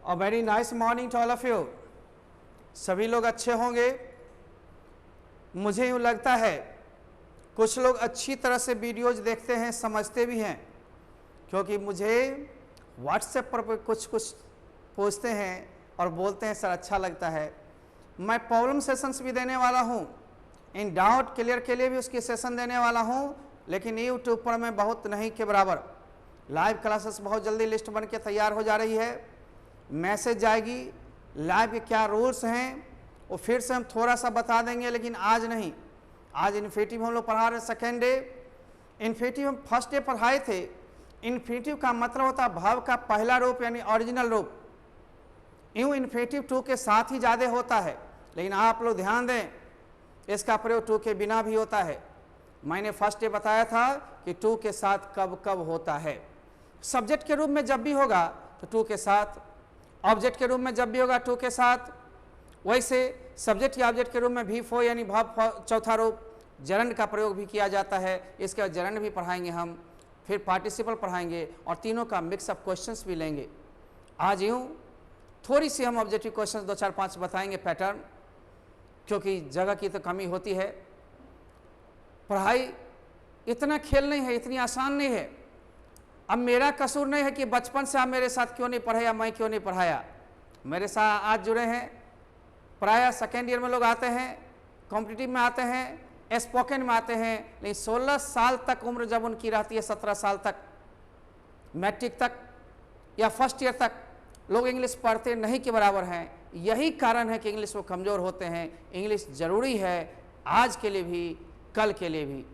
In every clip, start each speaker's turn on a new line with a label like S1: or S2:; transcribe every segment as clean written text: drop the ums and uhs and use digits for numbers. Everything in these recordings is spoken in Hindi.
S1: और very nice morning to all of you. सभी लोग अच्छे होंगे। मुझे यूँ लगता है कुछ लोग अच्छी तरह से वीडियोज देखते हैं, समझते भी हैं, क्योंकि मुझे व्हाट्सएप पर कुछ पूछते हैं और बोलते हैं सर अच्छा लगता है। मैं प्रॉब्लम सेशंस भी देने वाला हूँ, इन डाउट क्लियर के लिए भी उसकी सेशन देने वाला हूँ, लेकिन यूट्यूब पर मैं बहुत नहीं के बराबर। लाइव क्लासेस बहुत जल्दी लिस्ट बन के तैयार हो जा रही है, मैसेज जाएगी, लाइव के क्या रूल्स हैं वो फिर से हम थोड़ा सा बता देंगे, लेकिन आज नहीं। आज इन्फिनेटिव हम लोग पढ़ा रहे सेकेंड डे। इन्फिनेटिव हम फर्स्ट डे पढ़ाए थे। इन्फिनेटिव का मतलब होता है भाव का पहला रूप यानी ओरिजिनल रूप। यूँ इन्फिनेटिव टू के साथ ही ज़्यादा होता है, लेकिन आप लोग ध्यान दें इसका प्रयोग टू के बिना भी होता है। मैंने फर्स्ट डे बताया था कि टू के साथ कब कब होता है। सब्जेक्ट के रूप में जब भी होगा तो टू के साथ, ऑब्जेक्ट के रूप में जब भी होगा टू के साथ। वैसे सब्जेक्ट या ऑब्जेक्ट के रूप में भी फो यानी भाव चौथा रूप जरंड का प्रयोग भी किया जाता है। इसके बाद जरंड भी पढ़ाएंगे हम, फिर पार्टिसिपल पढ़ाएंगे और तीनों का मिक्सअप क्वेश्चंस भी लेंगे। आज यूँ थोड़ी सी हम ऑब्जेक्टिव क्वेश्चंस 2 4 5 बताएंगे पैटर्न, क्योंकि जगह की तो कमी होती है। पढ़ाई इतना खेल नहीं है, इतनी आसान नहीं है। अब मेरा कसूर नहीं है कि बचपन से आप मेरे साथ क्यों नहीं पढ़े या मैं क्यों नहीं पढ़ाया। मेरे साथ आज जुड़े हैं, प्रायः सेकेंड ईयर में लोग आते हैं, कॉम्पिटिटिव में आते हैं, स्पोकन में आते हैं, लेकिन 16 साल तक उम्र जब उनकी रहती है, 17 साल तक, मैट्रिक तक या फर्स्ट ईयर तक लोग इंग्लिश पढ़ते नहीं के बराबर हैं। यही कारण है कि इंग्लिश में कमज़ोर होते हैं। इंग्लिश ज़रूरी है आज के लिए भी, कल के लिए भी।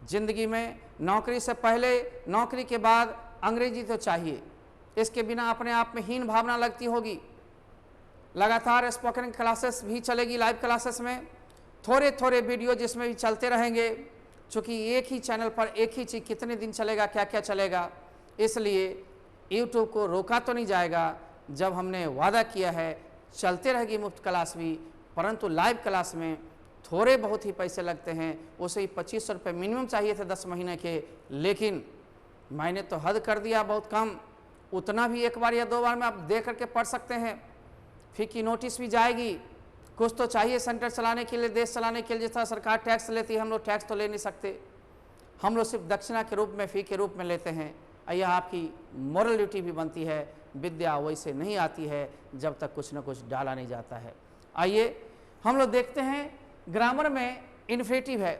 S1: ज़िंदगी में नौकरी से पहले, नौकरी के बाद अंग्रेजी तो चाहिए, इसके बिना अपने आप में हीन भावना लगती होगी। लगातार स्पोकन क्लासेस भी चलेगी, लाइव क्लासेस में थोड़े थोड़े वीडियो जिसमें भी चलते रहेंगे, क्योंकि एक ही चैनल पर एक ही चीज़ कितने दिन चलेगा, क्या क्या चलेगा, इसलिए यूट्यूब को रोका तो नहीं जाएगा। जब हमने वादा किया है चलते रहेगी मुफ्त क्लास भी, परंतु लाइव क्लास में थोड़े बहुत ही पैसे लगते हैं। उसे ही 2500 रुपये मिनिमम चाहिए थे 10 महीने के, लेकिन मैंने तो हद कर दिया, बहुत कम। उतना भी एक बार या 2 बार में आप दे करके पढ़ सकते हैं। फी की नोटिस भी जाएगी, कुछ तो चाहिए सेंटर चलाने के लिए, देश चलाने के लिए। जिस तरह सरकार टैक्स लेती है, हम लोग टैक्स तो ले नहीं सकते, हम लोग सिर्फ दक्षिणा के रूप में, फ़ी के रूप में लेते हैं। यह आपकी मॉरल ड्यूटी भी बनती है। विद्या वैसे नहीं आती है जब तक कुछ न कुछ डाला नहीं जाता है। आइए हम लोग देखते हैं, ग्रामर में इन्फिनेटिव है,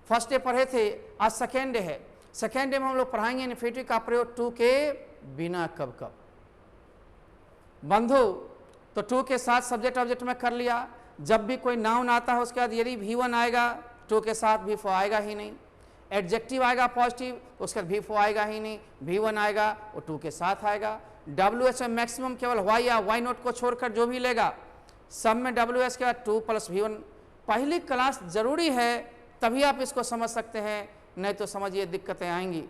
S1: फर्स्ट डे पढ़े थे, आज सेकेंड डे है। सेकेंड डे में हम लोग पढ़ाएंगे इन्फिनेटिव का प्रयोग टू के बिना कब कब। बंधु तो टू के साथ सब्जेक्ट ऑब्जेक्ट में कर लिया। जब भी कोई नाउन आता है उसके बाद यदि V1 आएगा टू के साथ V4 आएगा ही नहीं। एडजेक्टिव आएगा पॉजिटिव तो उसके बाद V4 आएगा ही नहीं, V1 आएगा वो टू के साथ आएगा। WH में मैक्सिमम केवल वाई या वाई नोट को छोड़कर जो भी लेगा सब में WH के बाद 2 + V1। पहली क्लास जरूरी है, तभी आप इसको समझ सकते हैं, नहीं तो समझिए दिक्कतें आएंगी।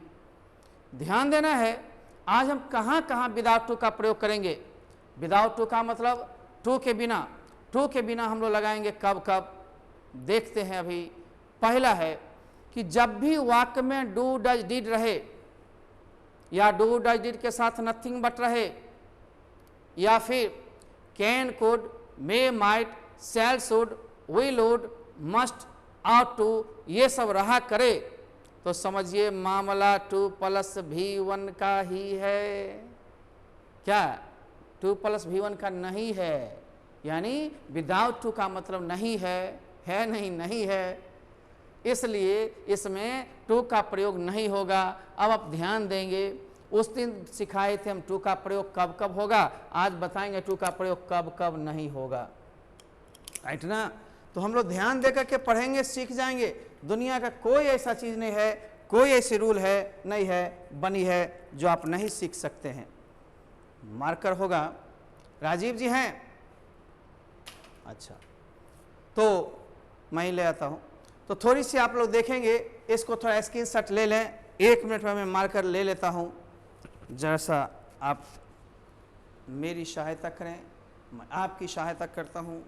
S1: ध्यान देना है, आज हम कहाँ कहाँ विदाउट टू का प्रयोग करेंगे। विदाउट टू का मतलब टू के बिना। टू के बिना हम लोग लगाएंगे कब कब, देखते हैं। अभी पहला है कि जब भी वाक्य में डू डज डिड रहे या डू डज डिड के साथ नथिंग बट रहे, या फिर can could may might shall should will would must ought to ये सब रहा करे, तो समझिए मामला 2 + V1 का ही है। क्या 2 + V1 का नहीं है, यानी विदाउट टू का मतलब नहीं है नहीं, नहीं है, इसलिए इसमें टू का प्रयोग नहीं होगा। अब आप ध्यान देंगे, उस दिन सिखाए थे हम टू का प्रयोग कब कब होगा, आज बताएंगे टू का प्रयोग कब कब नहीं होगा, राइट ना। तो हम लोग ध्यान दे करके पढ़ेंगे, सीख जाएंगे। दुनिया का कोई ऐसा चीज़ नहीं है, कोई ऐसी रूल है नहीं है बनी है जो आप नहीं सीख सकते हैं। मार्कर होगा, राजीव जी हैं, अच्छा तो मैं ही ले आता हूँ। तो थोड़ी सी आप लोग देखेंगे, इसको थोड़ा स्क्रीनशॉट ले लें, 1 मिनट में मैं मार्कर ले लेता हूँ। जैसा आप मेरी सहायता करें, मैं आपकी सहायता करता हूँ।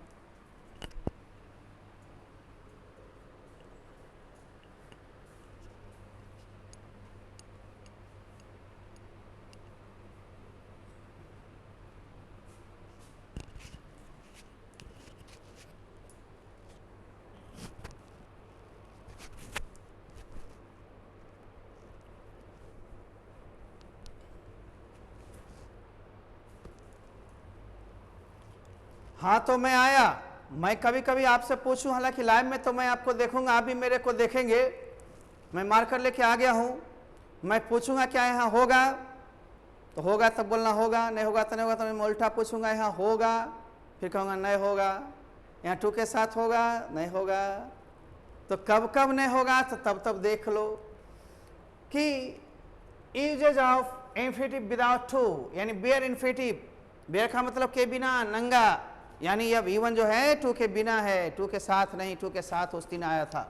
S1: हाँ तो मैं आया, मैं कभी कभी आपसे पूछूं, हालांकि लाइव में तो मैं आपको देखूंगा, आप भी मेरे को देखेंगे। मैं मार्कर लेके आ गया हूं, मैं पूछूंगा क्या यहाँ होगा, तो होगा तब बोलना होगा, नहीं होगा तो नहीं होगा। तो मैं उल्टा पूछूंगा यहाँ होगा, फिर कहूँगा नहीं होगा। यहाँ टू के साथ होगा, नहीं होगा। तो कब कब नहीं होगा, तो तब तब देख लो कि uses of infinitive without to, यानी बेयर इंफिनिटिव। बेयर का मतलब के बिना, नंगा, यानी अब इवन जो है टू के बिना है, टू के साथ नहीं, टू के साथ उस दिन आया था।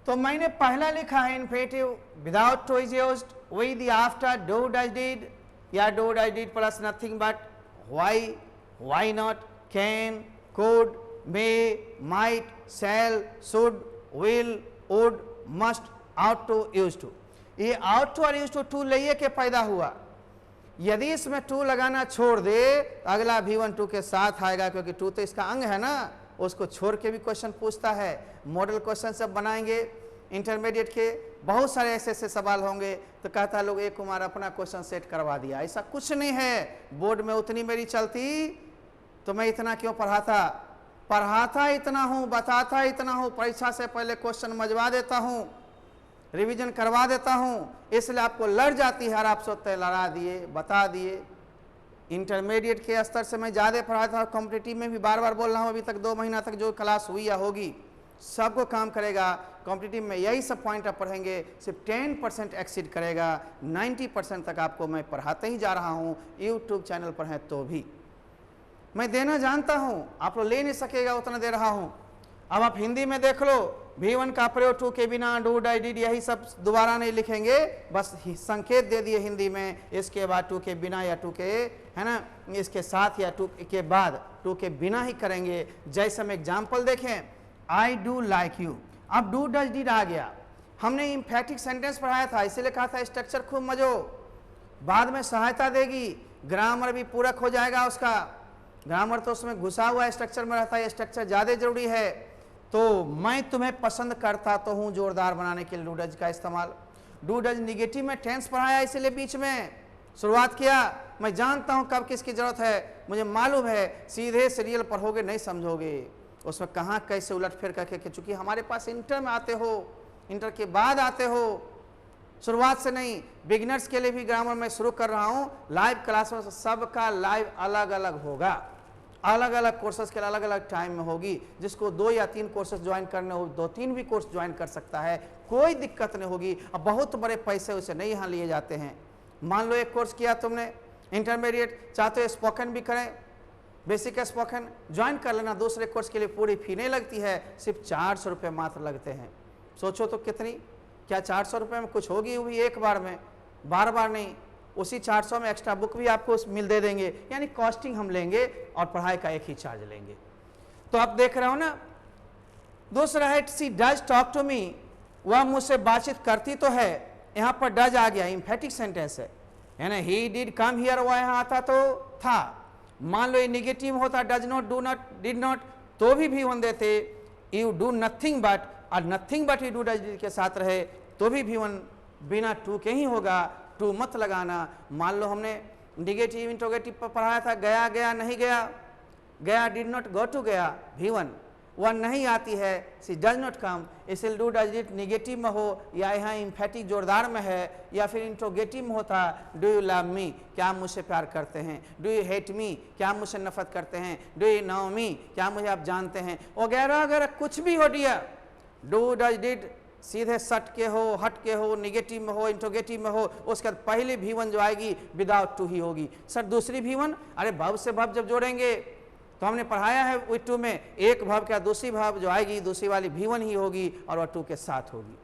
S1: तो मैंने पहला लिखा है infinitive without to is used with the after do does did, या do does did plus nothing but why, why not, can, could, may, might, shall, should, will, would, must, ought to, used to. ये आउट टू और यूज्ड टू टू लेके के पैदा हुआ। यदि इसमें टू लगाना छोड़ दे, अगला भी वन टू के साथ आएगा, क्योंकि टू तो इसका अंग है ना, उसको छोड़ के भी क्वेश्चन पूछता है। मॉडल क्वेश्चन सब बनाएंगे इंटरमीडिएट के, बहुत सारे ऐसे ऐसे सवाल होंगे, तो कहता लोग एक कुमार अपना क्वेश्चन सेट करवा दिया। ऐसा कुछ नहीं है, बोर्ड में उतनी मेरी चलती तो मैं इतना क्यों पढ़ाता इतना हूँ, बताता इतना हूँ, परीक्षा से पहले क्वेश्चन मजवा देता हूँ, रिवीजन करवा देता हूँ, इसलिए आपको लड़ जाती है और आप सोचते लड़ा दिए, बता दिए। इंटरमीडिएट के स्तर से मैं ज़्यादा पढ़ा था, कॉम्पिटिटिव में भी बार बार बोल रहा हूँ, अभी तक 2 महीना तक जो क्लास हुई या होगी सबको काम करेगा। कॉम्पिटिटिव में यही सब पॉइंट आप पढ़ेंगे, सिर्फ 10% एक्सीड करेगा, 90% तक आपको मैं पढ़ाते ही जा रहा हूँ। यूट्यूब चैनल पर है तो भी मैं देना जानता हूँ, आप लोग ले नहीं सकेगा उतना दे रहा हूँ। अब आप हिंदी में देख लो, V1 का प्रयोग टू के बिना, डू डाई डिड, यही सब दोबारा नहीं लिखेंगे, बस संकेत दे दिए हिंदी में, इसके बाद टू के बिना या टू के, है ना, इसके साथ या टू के बाद, टू के बिना ही करेंगे। जैसे हम एग्जाम्पल देखें, आई डू लाइक यू, अब डू डज डिड आ गया। हमने इम्फेटिक सेंटेंस पढ़ाया था, इसीलिए कहा था स्ट्रक्चर खूब मजो, बाद में सहायता देगी, ग्रामर भी पूरक हो जाएगा उसका। ग्रामर तो उसमें घुसा हुआ स्ट्रक्चर में रहता है, स्ट्रक्चर ज़्यादा जरूरी है। तो मैं तुम्हें पसंद करता तो हूँ जोरदार बनाने के लिए डू डज का इस्तेमाल। डू डज निगेटिव में टेंस पढ़ाया, इसलिए बीच में शुरुआत किया। मैं जानता हूँ कब किसकी जरूरत है, मुझे मालूम है, सीधे सीरियल पढ़ोगे नहीं समझोगे, उसमें कहाँ कैसे उलट फेर करके, चूंकि हमारे पास इंटर में आते हो, इंटर के बाद आते हो, शुरुआत से नहीं। बिगिनर्स के लिए भी ग्रामर में शुरू कर रहा हूँ, लाइव क्लास में सबका लाइव अलग अलग होगा, अलग अलग कोर्सेज के अलग अलग टाइम में होगी। जिसको 2 या 3 कोर्सेज ज्वाइन करने हो, 2-3 भी कोर्स ज्वाइन कर सकता है, कोई दिक्कत नहीं होगी। अब बहुत बड़े पैसे उसे नहीं यहाँ लिए जाते हैं। मान लो एक कोर्स किया तुमने इंटरमीडिएट, चाहते हो स्पोकन भी करें, बेसिक स्पोकन ज्वाइन कर लेना, दूसरे कोर्स के लिए पूरी फी नहीं लगती है, सिर्फ 400 रुपये मात्र लगते हैं। सोचो तो कितनी, क्या 400 रुपये में कुछ होगी वो भी एक बार में, बार बार नहीं। उसी 400 में एक्स्ट्रा बुक भी आपको मिल दे देंगे, यानी कॉस्टिंग हम लेंगे और पढ़ाई का एक ही चार्ज लेंगे। तो आप देख रहे हो ना। दूसरा है सी डज टॉक टू मी, वह मुझसे बातचीत करती तो है, यहाँ पर डज आ गया, इम्फेटिक सेंटेंस है ना। ही डिड कम हियर, वह यहाँ आता तो था। मान लो ये निगेटिव होता, does not, do not, did not, तो भी वन देते। यू डू नथिंग बट, और nothing but you do does did के साथ रहे तो भी वन बिना टू के ही होगा, टू मत लगाना। मान लो हमने निगेटिव इंट्रोगेटिव पर पढ़ाया था, गया गया नहीं गया, गया डिड नॉट गो टू गया, V1 वह नहीं आती है, सी डज नॉट कम, इसलिए डू डज डिड निगेटिव में हो या यहाँ इम्फेटिक जोरदार में है, या फिर इंट्रोगेटिव में होता, डू यू लव मी, क्या आप मुझसे प्यार करते हैं, डू यू हेट मी, क्या आप मुझसे नफरत करते हैं, डू यू नो मी, क्या मुझे आप जानते हैं, वगैरह वगैरह कुछ भी हो दिया। डू डज डिड सीधे सट के हो, हट के हो, निगेटिव में हो, इंट्रोगेटिव में हो, उसके बाद पहली V1 जो आएगी विदाउट टू ही होगी। सर दूसरी V1, अरे भव से भव जब जोड़ेंगे तो हमने पढ़ाया है विथ टू में, एक भव क्या दूसरी भव जो आएगी, दूसरी वाली V1 ही होगी और वह टू के साथ होगी।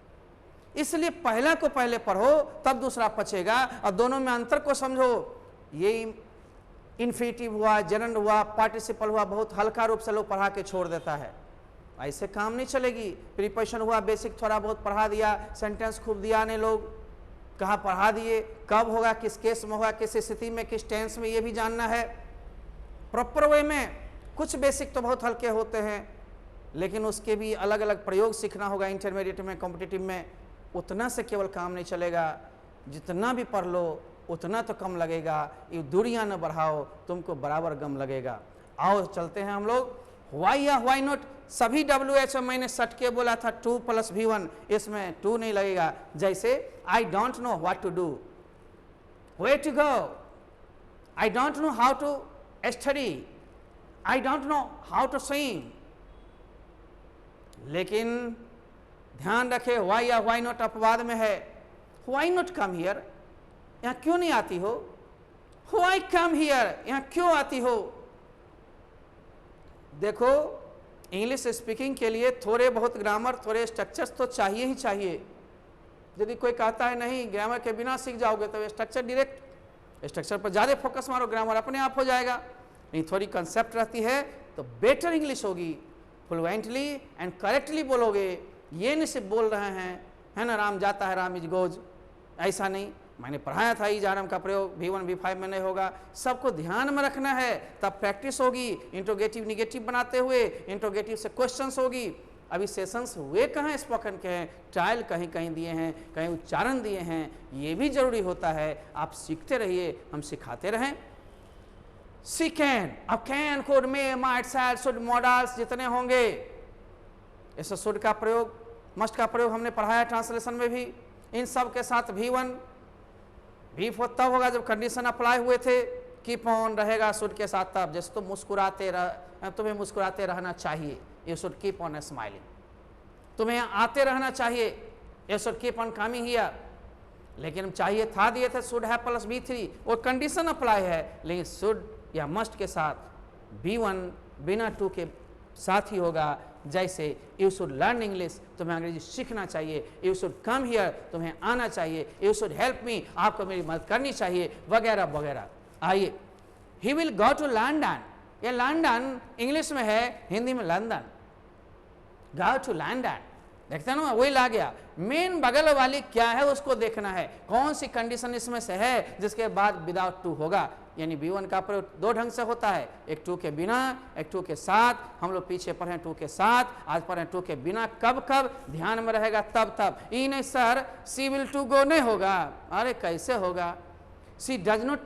S1: इसलिए पहला को पहले पढ़ो, तब दूसरा पचेगा, और दोनों में अंतर को समझो। ये इन्फिनिटिव हुआ, जनरल हुआ, पार्टिसिपल हुआ, बहुत हल्का रूप से लोग पढ़ा के छोड़ देता है, ऐसे काम नहीं चलेगी। प्रीपोजिशन हुआ, बेसिक थोड़ा बहुत पढ़ा दिया, सेंटेंस खूब दिया ने लोग, कहाँ पढ़ा दिए, कब होगा, किस केस में होगा, किस स्थिति में, किस टेंस में, ये भी जानना है प्रॉपर वे में। कुछ बेसिक तो बहुत हल्के होते हैं, लेकिन उसके भी अलग अलग प्रयोग सीखना होगा इंटरमीडिएट में, कॉम्पिटिटिव में। उतना से केवल काम नहीं चलेगा, जितना भी पढ़ लो उतना तो कम लगेगा। ये दूरियां न बढ़ाओ, तुमको बराबर गम लगेगा। आओ चलते हैं हम लोग। वाई या वाई नॉट, सभी WHO मैंने सट के बोला था 2 + V1, इसमें 2 नहीं लगेगा। जैसे I don't know what to do, where to go, I don't know how to study, I don't know how to swim. लेकिन ध्यान रखे वाई या वाई नॉट अपवाद में है। वाई नॉट कम हियर, यहां क्यों नहीं आती हो? वाई कम हियर, यहां क्यों आती हो? देखो इंग्लिश स्पीकिंग के लिए थोड़े बहुत ग्रामर, थोड़े स्ट्रक्चर्स तो चाहिए ही चाहिए। यदि कोई कहता है नहीं ग्रामर के बिना सीख जाओगे तो स्ट्रक्चर, डायरेक्ट स्ट्रक्चर पर ज़्यादा फोकस मारो, ग्रामर अपने आप हो जाएगा। नहीं, थोड़ी कंसेप्ट रहती है तो बेटर इंग्लिश होगी, फ्लुएंटली एंड करेक्टली बोलोगे। ये नहीं सिर्फ बोल रहे हैं, है ना, राम जाता है राम इज गोज, ऐसा नहीं। मैंने पढ़ाया था इज आरम का प्रयोग V1 V5 में नहीं होगा। सबको ध्यान में रखना है, तब प्रैक्टिस होगी। इंट्रोगेटिव निगेटिव बनाते हुए इंट्रोगेटिव से क्वेश्चंस होगी। अभी सेशंस हुए कहाँ स्पोकन के हैं, ट्रायल कहीं कहीं दिए हैं, कहीं उच्चारण दिए हैं। ये भी जरूरी होता है, आप सीखते रहिए, हम सिखाते रहें। सी कैन, अब can, could, may, might, shall, should, modals जितने होंगे, ऐसे शुड का प्रयोग, मस्ट का प्रयोग हमने पढ़ाया ट्रांसलेशन में भी। इन सब के साथ V1 V4 तब होगा जब कंडीशन अप्लाई हुए थे। कीप ऑन रहेगा शुड के साथ तब, जैसे तुम मुस्कुराते तुम्हें मुस्कुराते रहना चाहिए, you should keep on smiling. तुम्हें आते रहना चाहिए, you should keep on coming here. लेकिन चाहिए था दिए थे शुड है + V3, वो कंडीशन अप्लाई है। लेकिन शुड या मस्ट के साथ V1 बिना 2 के साथ ही होगा। जैसे यू शुड लर्न इंग्लिश, तुम्हें अंग्रेजी सीखना चाहिए। यू शुड कम हियर, तुम्हें आना चाहिए। यू शुड हेल्प मी, आपको मेरी मदद करनी चाहिए, वगैरह वगैरह। आइए, he will go to London, ये लंदन इंग्लिश में है, हिंदी में लंदन। गो टू लंदन, देखते हैं ना, वही ला गया। मेन बगल वाली क्या है उसको देखना है, कौन सी कंडीशन इसमें से है जिसके बाद विदाउट 2 होगा। यानी V1 का प्रयोग 2 ढंग से होता है, एक 2 के बिना, एक 2 के साथ। हम लोग पीछे पढ़े 2 के साथ, आज पढ़े 2 के बिना। कब कब ध्यान में रहेगा, तब तब। ई नहीं sir she will to go नहीं होगा, अरे कैसे होगा? She does not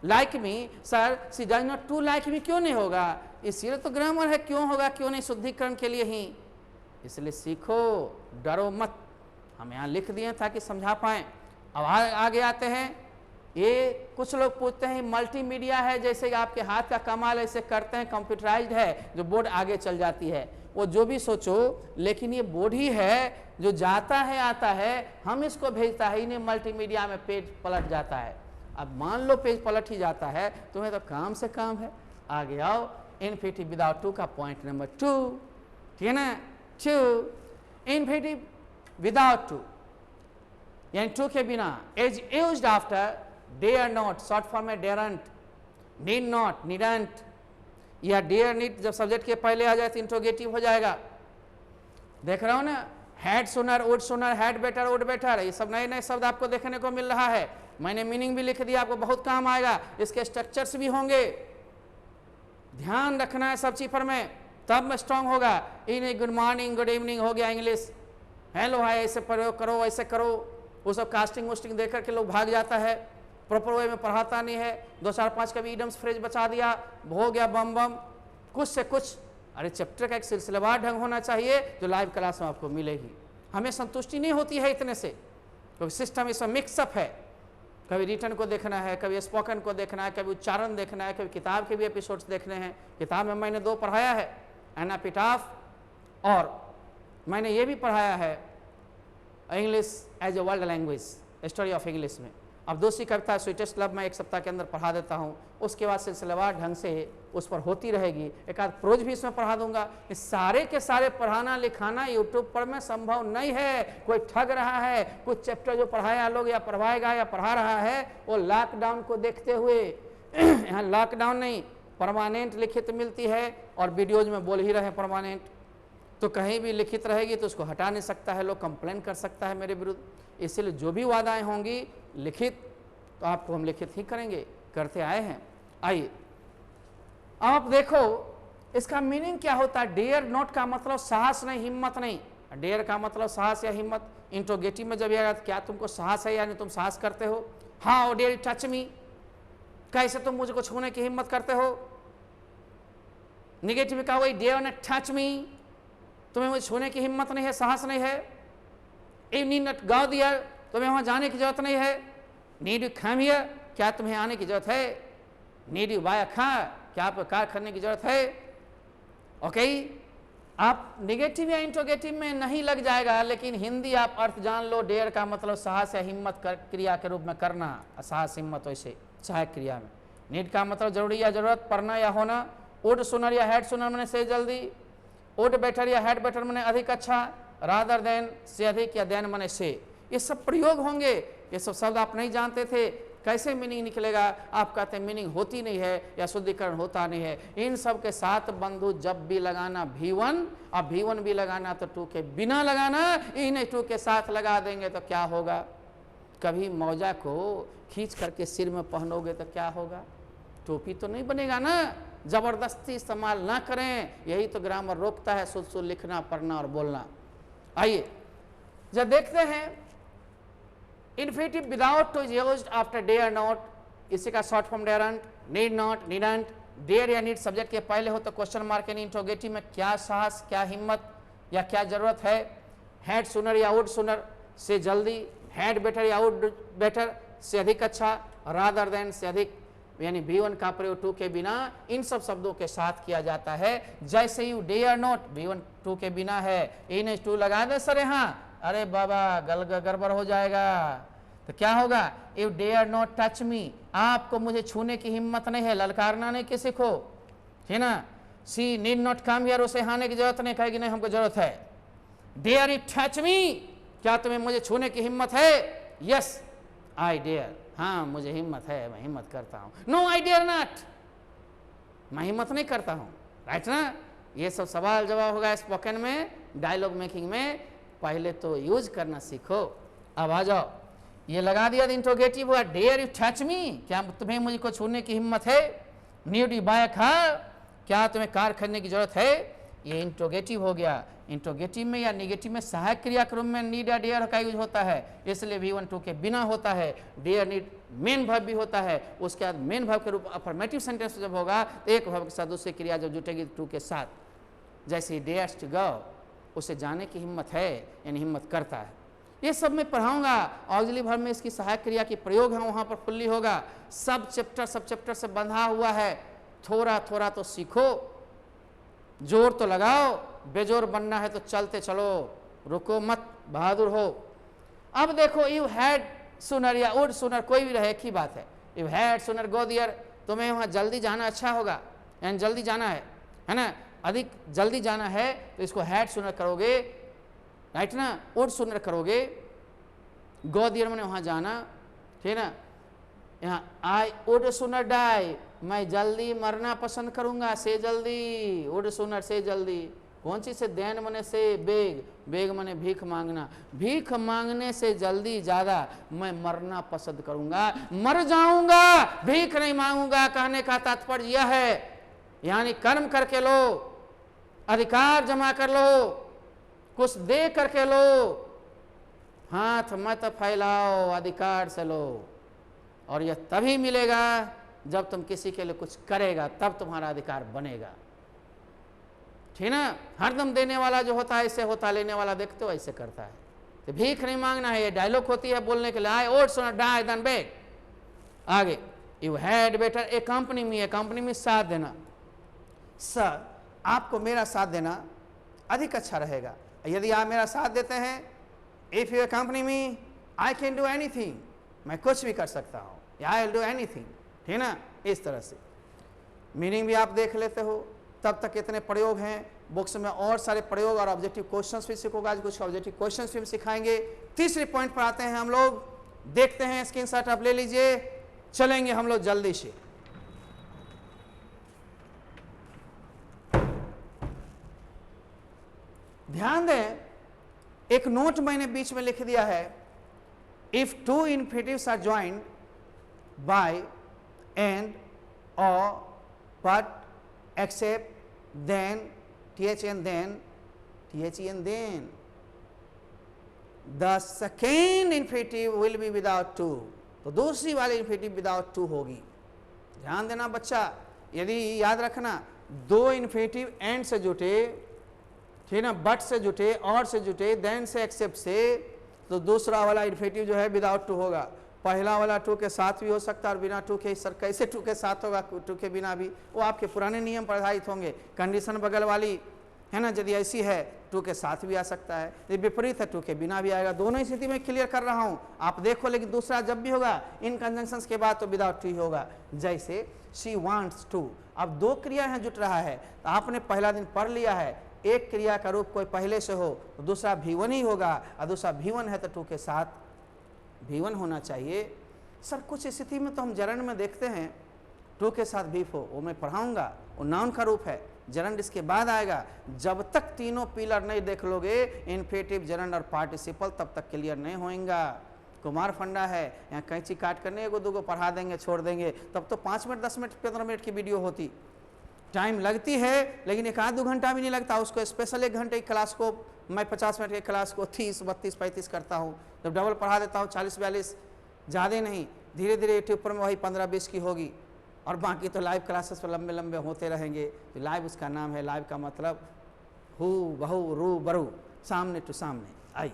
S1: like me, sir she does not to like me क्यों नहीं होगा? इसीलिए तो ग्रामर है, क्यों होगा क्यों नहीं, शुद्धिकरण के लिए ही। इसलिए सीखो, डरो मत। हम यहाँ लिख दिए ताकि समझा पाए। अब आगे आते हैं। ये कुछ लोग पूछते हैं मल्टीमीडिया है, जैसे आपके हाथ का कमाल ऐसे करते हैं, कंप्यूटराइज्ड है, जो बोर्ड आगे चल जाती है। वो जो भी सोचो, लेकिन ये बोर्ड ही है जो जाता है आता है, हम इसको भेजता है, इन्हें मल्टीमीडिया में पेज पलट जाता है। अब मान लो पेज पलट ही जाता है, तुम्हें तो काम से काम है। आगे आओ, इन्फिनिटिव विदाउट 2 का पॉइंट नंबर 2, ठीक है ना। 2 इन्फिनिटिव विदाउट 2 यानी 2 के बिना, is used after dare not, short form में डेरंट, नीड नॉट, नीडंट, या डेयर नीड जब सब्जेक्ट के पहले आ जाए तो इंट्रोगेटिव हो जाएगा। देख रहा हूं ना, हैड सुनर, वुड सुनर, हैड बेटर, वुड बेटर, ये सब नए नए शब्द आपको देखने को मिल रहा है। मैंने मीनिंग भी लिख दिया, आपको बहुत काम आएगा। इसके स्ट्रक्चर्स भी होंगे, ध्यान रखना है सब चीज में, तब में स्ट्रांग होगा। In good morning, good evening हो गया इंग्लिश, हेलो हाय ऐसे प्रयोग करो, ऐसे करो। वो सब कास्टिंग वोस्टिंग देख करके लोग भाग जाता है, प्रॉपर वे में पढ़ाता नहीं है। 2 4 5 कभी इडम्स फ्रेज बचा दिया, हो गया बम बम, कुछ से कुछ। अरे चैप्टर का एक सिलसिलेवार ढंग होना चाहिए जो लाइव क्लास में आपको मिलेगी। हमें संतुष्टि नहीं होती है इतने से, क्योंकि सिस्टम इसमें मिक्सअप है। कभी रिटर्न को देखना है, कभी स्पोकन को देखना है, कभी उच्चारण देखना है, कभी किताब के भी एपिसोड्स देखने हैं। किताब में मैंने 2 पढ़ाया है, एनापिटाफ, और मैंने ये भी पढ़ाया है English as a world language, story of English में। अब दूसरी कविता स्वीटेस्ट लव में 1 सप्ताह के अंदर पढ़ा देता हूँ, उसके बाद सिलसिलेवार ढंग से उस पर होती रहेगी। एक आध प्रोज भी इसमें पढ़ा दूंगा। इस सारे के सारे पढ़ाना लिखाना यूट्यूब पर में संभव नहीं है। कोई ठग रहा है, कुछ चैप्टर जो पढ़ाया लोग या पढ़वाएगा या पढ़ा रहा है, वो लॉकडाउन को देखते हुए यहाँ लॉकडाउन नहीं, परमानेंट लिखित मिलती है, और वीडियोज में बोल ही रहे परमानेंट, तो कहीं भी लिखित रहेगी तो उसको हटा नहीं सकता है, लोग कंप्लेन कर सकता है मेरे विरुद्ध। इसलिए जो भी वादाएं होंगी लिखित, तो आपको हम लिखित ही करेंगे, करते आए हैं। आइए आप देखो इसका मीनिंग क्या होता है। डेयर नॉट का मतलब साहस नहीं, हिम्मत नहीं। डेयर का मतलब साहस या हिम्मत। इंट्रोगेटिव में जब आएगा तो क्या तुमको साहस है, यानी तुम साहस करते हो। हाउ डेयर टच मी, कैसे तुम मुझको छूने की हिम्मत करते हो। निगेटिव का वही डेयर नॉट टच मी, तुम्हें मुझे छूने की हिम्मत नहीं है, साहस नहीं है। You need not go there, तुम्हें वहां जाने की जरूरत नहीं है। नीड यू कम हियर, क्या तुम्हें आने की जरूरत है। Need you buy a car, क्या आपको कार खरीदने की जरूरत है। ओके, आप निगेटिव या इंट्रोगेटिव में नहीं लग जाएगा, लेकिन हिंदी आप अर्थ जान लो। डेयर का मतलब साहस या हिम्मत क्रिया के रूप में करना, साहस हिम्मत वैसे सहायक क्रिया में। नीड का मतलब जरूरी या जरूरत, पढ़ना या होना। वुड सुनर या हैड सुनर मैंने से जल्दी। वुड बेटर या हैड बेटर मैंने अधिक अच्छा। रादर देन से अधिक या देन मैंने से। ये सब प्रयोग होंगे, ये सब शब्द आप नहीं जानते थे, कैसे मीनिंग निकलेगा। आप कहते हैं मीनिंग होती नहीं है या शुद्धिकरण होता नहीं है। इन सब के साथ बंधु जब भी लगाना V1, अब V1 भी लगाना तो टू के बिना लगाना, इन्हें टू के साथ लगा देंगे तो क्या होगा। कभी मौजा को खींच करके सिर में पहनोगे तो क्या होगा, टोपी तो नहीं बनेगा ना। जबरदस्ती इस्तेमाल ना करें, यही तो ग्रामर रोकता है शुद्ध शुद्ध लिखना, पढ़ना और बोलना। आइए जब देखते हैं infinitive without to is used after dare not, इसी का short form daren't, need not, needn't. Dare या नीड सब्जेक्ट के पहले हो तो क्वेश्चन मार्क यानी इंट्रोगेटिव में क्या साहस, क्या हिम्मत या क्या जरूरत है। हैड सुनर या वुड सुनर से जल्दी। हैड बेटर या वुड बेटर से अधिक अच्छा। रादर देन से अधिक, यानी V1 का प्रयोग टू के बिना इन सब शब्दों के साथ किया जाता है। जैसे you dare not, V1 to के बिना है, इन टू लगा दे सर यहाँ, अरे बाबा गड़बड़ हो जाएगा। तो क्या होगा, you dare not touch me, आपको मुझे छूने की हिम्मत नहीं है, ललकारना नहीं किसी को, है ना। सी नीड नॉट कम हियर, उसे आने की जरूरत नहीं, कहेगी नहीं हमको जरूरत है। डेयर यू टच मी, क्या तुम्हें मुझे छूने की हिम्मत है। यस आई डेयर, हाँ मुझे हिम्मत है, मैं हिम्मत करता हूं। नो आई डेयर नॉट, मैं हिम्मत नहीं करता हूं, राइट ना। ये सब सवाल जवाब होगा स्पोकन में, डायलॉग मेकिंग में। पहले तो यूज करना सीखो। अब आ जाओ, ये लगा दिया इंट्रोगेटिव हुआ। डेयर यू टच मी, क्या तुम्हें मुझको छूने की हिम्मत है। Need you buy a car, क्या तुम्हें कार खरीदने की जरूरत है। ये इंट्रोगेटिव हो गया। इंट्रोगेटिव में या निगेटिव में सहायक क्रियाक्रम में नीड या डेयर का यूज होता है, इसलिए V1 टू के बिना होता है। डेयर नीड मेन वर्ब भी होता है, उसके बाद मेन वर्ब के रूप अफर्मेटिव सेंटेंस जब होगा तो एक वर्ब के साथ दूसरी क्रिया जब जुटेगी टू के साथ। जैसे डेयर्स टू गो, उसे जाने की हिम्मत है यानी हिम्मत करता है। ये सब मैं पढ़ाऊंगा। ऑक्सिलरी वर्ब में इसकी सहायक क्रिया की प्रयोग है, वहां पर फुल्ली होगा। सब चैप्टर से बंधा हुआ है, थोड़ा थोड़ा तो सीखो, जोर तो लगाओ। बेजोर बनना है तो चलते चलो, रुको मत, बहादुर हो। अब देखो, यू हैड सुनर या वुड सुनर, कोई भी रहे एक ही बात है। यू हैड सुनर गो देयर, तुम्हें वहां जल्दी जाना अच्छा होगा, यानी जल्दी जाना है ना, अधिक जल्दी जाना है तो इसको हैड सुनर करोगे, राइट ना। वुड सुनर करोगे, गो देयर मैंने वहां जाना, ठीक ना। यहाँ आई वुड सुनर डाई, मैं जल्दी मरना पसंद करूंगा, से जल्दी। वुड सुनर से जल्दी, कौन सी से। देन मने से बेग, बेग मने भीख मांगना, भीख मांगने से जल्दी ज्यादा मैं मरना पसंद करूंगा, मर जाऊंगा, भीख नहीं मांगूंगा। कहने का तात्पर्य यह है, यानी कर्म करके लो, अधिकार जमा कर लो, कुछ दे करके लो, हाथ मत फैलाओ, अधिकार से लो। और यह तभी मिलेगा जब तुम किसी के लिए कुछ करेगा, तब तुम्हारा अधिकार बनेगा, ठीक ना। हरदम देने वाला जो होता है ऐसे होता, लेने वाला देखते हो ऐसे करता है। तो भीख नहीं मांगना है, ये डायलॉग होती है बोलने के लिए। आई वुड सुनर डाई देन बेग। आगे, you had better A company में, ए कंपनी में साथ देना। सर आपको मेरा साथ देना अधिक अच्छा रहेगा। यदि आप मेरा साथ देते हैं, इफ यू कंपनी में, आई कैन डू एनीथिंग, मैं कुछ भी कर सकता हूँ, आई विल डू एनीथिंग, ठीक ना। इस तरह से मीनिंग भी आप देख लेते हो। तब तक इतने प्रयोग हैं बुक्स में, और सारे प्रयोग और ऑब्जेक्टिव क्वेश्चंस भी सीखोगे। आज कुछ ऑब्जेक्टिव क्वेश्चंस भी सिखाएंगे। तीसरे पॉइंट पर आते हैं हम लोग, देखते हैं, स्क्रीनशॉट आप ले लीजिए, चलेंगे हम लोग जल्दी से। ध्यान दें, एक नोट मैंने बीच में लिख दिया है। If two infinitives are joined by and और but except then, then, the second infinitive will be without to, तो दूसरी वाली infinitive without to होगी। ध्यान देना बच्चा, यदि याद रखना दो इन्फिनेटिव एंड से जुटे, ठीक ना, बट से जुटे, और से जुटे, देन से, एक्सेप्ट से, तो दूसरा वाला इन्फिनेटिव जो है विदाउट टू होगा। पहला वाला टू के साथ भी हो सकता है और बिना टू के। सर कैसे टू के साथ होगा, टू के बिना भी? वो आपके पुराने नियम प्रधारित होंगे। कंडीशन बगल वाली है ना, यदि ऐसी है टू के साथ भी आ सकता है, यदि विपरीत है टू के बिना भी आएगा। दोनों स्थिति में क्लियर कर रहा हूं, आप देखो। लेकिन दूसरा जब भी होगा इन कंजंक्शंस के बाद तो विदाउट टू ही होगा। जैसे शी वांट्स टू, अब दो क्रिया है जुट रहा है, तो आपने पहला दिन पढ़ लिया है, एक क्रिया का रूप कोई पहले से हो तो दूसरा V1 ही होगा, और दूसरा V1 है तो टू के साथ V1 होना चाहिए। सर कुछ स्थिति में तो हम जरन में देखते हैं टू के साथ V4, वो मैं पढ़ाऊंगा, वो नाउन का रूप है, जरंड इसके बाद आएगा। जब तक तीनों पिलर नहीं देख लोगे, इन्फिनेटिव, जरंड और पार्टिसिपल, तब तक क्लियर नहीं होएगा। कुमार फंडा है, यहाँ कैंची काट करने एगो दूगो पढ़ा देंगे, छोड़ देंगे, तब तो 5 मिनट 10 मिनट 15 मिनट की वीडियो होती। टाइम लगती है लेकिन एक आध 2 घंटा भी नहीं लगता। उसको स्पेशल 1 घंटे की क्लास को मैं 50 मिनट की क्लास को 30, 32, 35 करता हूँ। जब डबल पढ़ा देता हूँ 40, 42, ज़्यादा नहीं, धीरे धीरे यूट्यूब पर में वही 15-20 की होगी, और बाकी तो लाइव क्लासेस पर लंबे लंबे होते रहेंगे। तो लाइव उसका नाम है, लाइव का मतलब हु बहु रू बरू, सामने टू सामने। आइए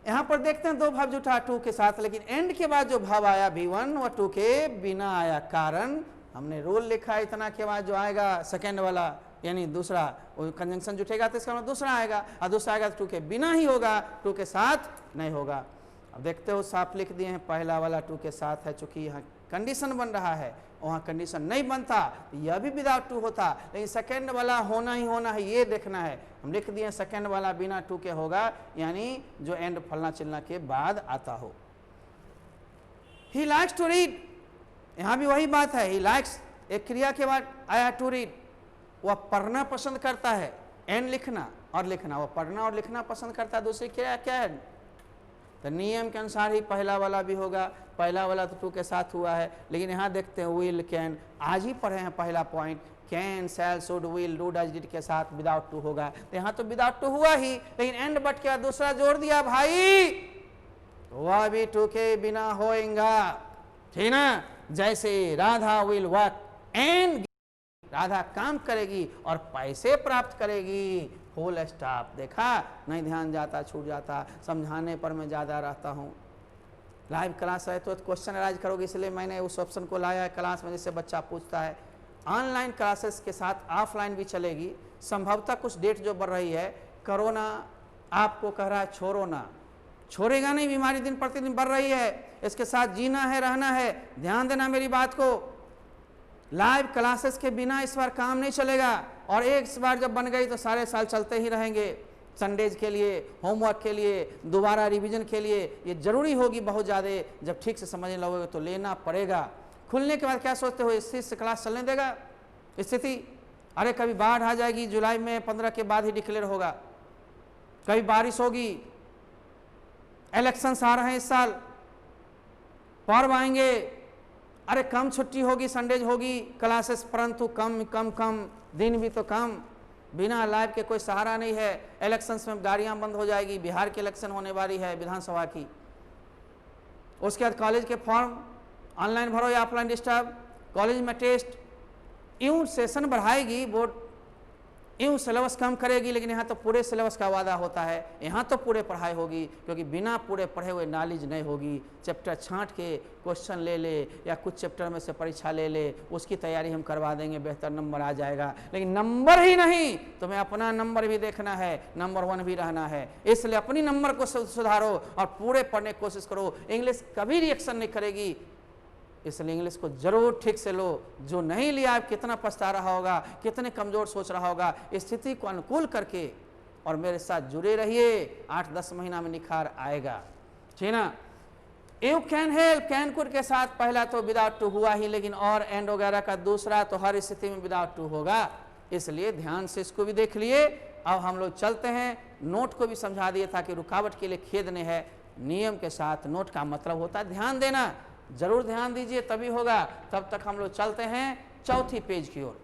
S1: यहाँ पर देखते हैं दो भाव जुटा टू के साथ, लेकिन एंड के बाद जो भाव आया V1 वह टू के बिना आया। कारण हमने रूल लिखा, इतना के बाद जो आएगा सेकेंड वाला यानी दूसरा, वो कंजंक्शन जुटेगा तो इसका मतलब दूसरा आएगा, और दूसरा आएगा तो टू के बिना ही होगा, टू के साथ नहीं होगा। अब देखते हो साफ लिख दिए हैं, पहला वाला टू के साथ है, चूंकि यहाँ कंडीशन बन रहा है, वहाँ कंडीशन नहीं बनता, यह भी विदाउट टू होता, लेकिन सेकेंड वाला होना ही होना है, ये देखना है। हम लिख दिए सेकेंड वाला बिना टू के होगा, यानी जो एंड फलना चिलना के बाद आता हो। ही लाइक्स टू रीड, यहाँ भी वही बात है, ही लाइक्स एक क्रिया के बाद आया टू रीड, वह पढ़ना पसंद करता है, एंड लिखना और लिखना, वह पढ़ना और लिखना पसंद करता है। दूसरी क्रिया क्या है? तो नियम के अनुसार ही पहला वाला भी होगा, पहला वाला तो टू के साथ हुआ है, लेकिन यहाँ देखते हैं विल, कैन, आज ही पढ़े हैं पहला point, can, shall, should, will, do, does, did के साथ विदाउट टू होगा। तो यहाँ तो विदाउट टू हुआ ही, लेकिन एंड बट के बाद दूसरा जोड़ दिया भाई, वह भी टू के बिना होएगा, ठीक ना। जैसे Radha will work and, Radha काम करेगी और पैसे प्राप्त करेगी, फुल स्टॉप। देखा, नहीं ध्यान जाता, छूट जाता, समझाने पर मैं ज़्यादा रहता हूँ। लाइव क्लास है तो क्वेश्चन राइज करोगे, इसलिए मैंने उस ऑप्शन को लाया है क्लास में, जिससे बच्चा पूछता है। ऑनलाइन क्लासेस के साथ ऑफलाइन भी चलेगी, संभवतः कुछ डेट जो बढ़ रही है, कोरोना आपको कह रहा है छोड़ो ना, छोड़ेगा नहीं, बीमारी दिन प्रतिदिन बढ़ रही है, इसके साथ जीना है, रहना है। ध्यान देना मेरी बात को, लाइव क्लासेस के बिना इस बार काम नहीं चलेगा, और एक बार जब बन गई तो सारे साल चलते ही रहेंगे। संडेज के लिए, होमवर्क के लिए, दोबारा रिवीजन के लिए ये जरूरी होगी बहुत ज़्यादा। जब ठीक से समझने लगोगे तो लेना पड़ेगा। खुलने के बाद क्या सोचते हो, इस से क्लास चलने देगा स्थिति? अरे कभी बाढ़ आ जाएगी, जुलाई में 15 के बाद ही डिक्लेयर होगा, कभी बारिश होगी, इलेक्शंस आ रहे हैं इस साल, पर्व आएंगे, अरे कम छुट्टी होगी, संडेज होगी क्लासेस, परंतु कम कम कम दिन भी तो कम, बिना लाइव के कोई सहारा नहीं है। इलेक्शंस में गाड़ियां बंद हो जाएगी, बिहार की इलेक्शन होने वाली है विधानसभा की। उसके बाद कॉलेज के फॉर्म ऑनलाइन भरो या ऑफलाइन डिस्टर्ब, कॉलेज में टेस्ट, यूं सेशन बढ़ाएगी बोर्ड, यूं सिलेबस कम करेगी, लेकिन यहाँ तो पूरे सिलेबस का वादा होता है, यहाँ तो पूरे पढ़ाई होगी, क्योंकि बिना पूरे पढ़े हुए नॉलेज नहीं होगी। चैप्टर छांट के क्वेश्चन ले ले या कुछ चैप्टर में से परीक्षा ले ले, उसकी तैयारी हम करवा देंगे, बेहतर नंबर आ जाएगा। लेकिन नंबर ही नहीं, तुम्हें अपना नंबर भी देखना है, नंबर 1 भी रहना है, इसलिए अपनी नंबर को सुधारो और पूरे पढ़ने की कोशिश करो। इंग्लिश कभी रिएक्शन नहीं करेगी, इसलिए इंग्लिश को जरूर ठीक से लो। जो नहीं लिया आप कितना पछता रहा होगा, कितने कमजोर सोच रहा होगा, स्थिति को अनुकूल करके और मेरे साथ जुड़े रहिए, 8-10 महीना में निखार आएगा, ठीक ना। You can help, can could के साथ पहला तो विदाउट टू हुआ ही, लेकिन और एंड वगैरह का दूसरा तो हर स्थिति में विदाउट टू होगा, इसलिए ध्यान से इसको भी देख लिए। अब हम लोग चलते हैं, नोट को भी समझा दिए ताकि रुकावट के लिए खेद नहीं है। नियम के साथ नोट का मतलब होता है ध्यान देना, जरूर ध्यान दीजिए तभी होगा। तब तक हम लोग चलते हैं चौथी पेज की ओर।